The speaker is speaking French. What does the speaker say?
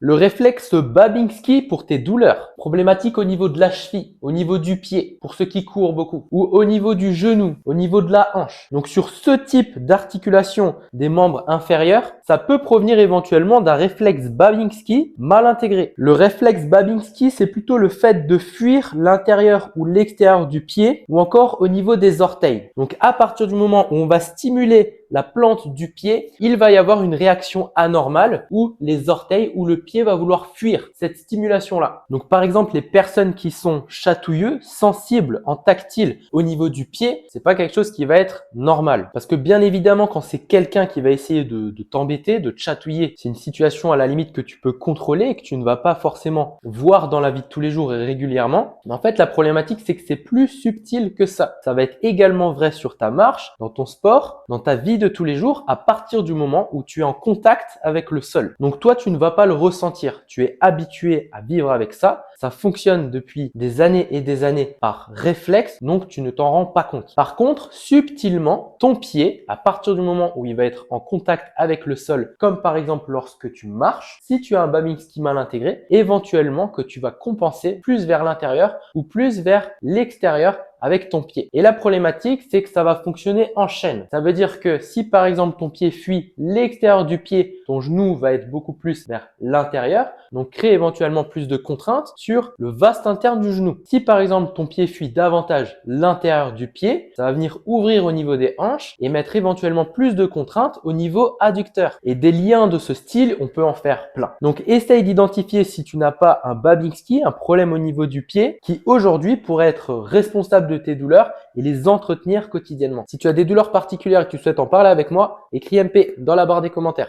Le réflexe Babinski pour tes douleurs. Problématique au niveau de la cheville, au niveau du pied, pour ceux qui courent beaucoup, ou au niveau du genou, au niveau de la hanche. Donc sur ce type d'articulation des membres inférieurs, ça peut provenir éventuellement d'un réflexe Babinski mal intégré. Le réflexe Babinski, c'est plutôt le fait de fuir l'intérieur ou l'extérieur du pied ou encore au niveau des orteils. Donc à partir du moment où on va stimuler la plante du pied, il va y avoir une réaction anormale où les orteils ou le pied va vouloir fuir cette stimulation-là. Donc par exemple, les personnes qui sont chatouilleux, sensibles en tactile au niveau du pied, c'est pas quelque chose qui va être normal. Parce que bien évidemment, quand c'est quelqu'un qui va essayer de t'embêter, de te chatouiller, c'est une situation à la limite que tu peux contrôler et que tu ne vas pas forcément voir dans la vie de tous les jours et régulièrement. Mais en fait, la problématique, c'est que c'est plus subtil que ça. Ça va être également vrai sur ta marche, dans ton sport, dans ta vie de tous les jours à partir du moment où tu es en contact avec le sol. Donc toi, tu ne vas pas le ressentir. Tu es habitué à vivre avec ça. Ça fonctionne depuis des années et des années par réflexe, donc tu ne t'en rends pas compte. Par contre, subtilement, ton pied, à partir du moment où il va être en contact avec le sol, comme par exemple lorsque tu marches, si tu as un Babinski mal intégré, éventuellement que tu vas compenser plus vers l'intérieur ou plus vers l'extérieur avec ton pied. Et la problématique, c'est que ça va fonctionner en chaîne. Ça veut dire que si par exemple ton pied fuit l'extérieur du pied, ton genou va être beaucoup plus vers l'intérieur, donc créer éventuellement plus de contraintes sur le vaste interne du genou. Si par exemple ton pied fuit davantage l'intérieur du pied, ça va venir ouvrir au niveau des hanches et mettre éventuellement plus de contraintes au niveau adducteur. Et des liens de ce style, on peut en faire plein. Donc essaye d'identifier si tu n'as pas un Babinski, un problème au niveau du pied, qui aujourd'hui pourrait être responsable de tes douleurs et les entretenir quotidiennement. Si tu as des douleurs particulières et que tu souhaites en parler avec moi, écris MP dans la barre des commentaires.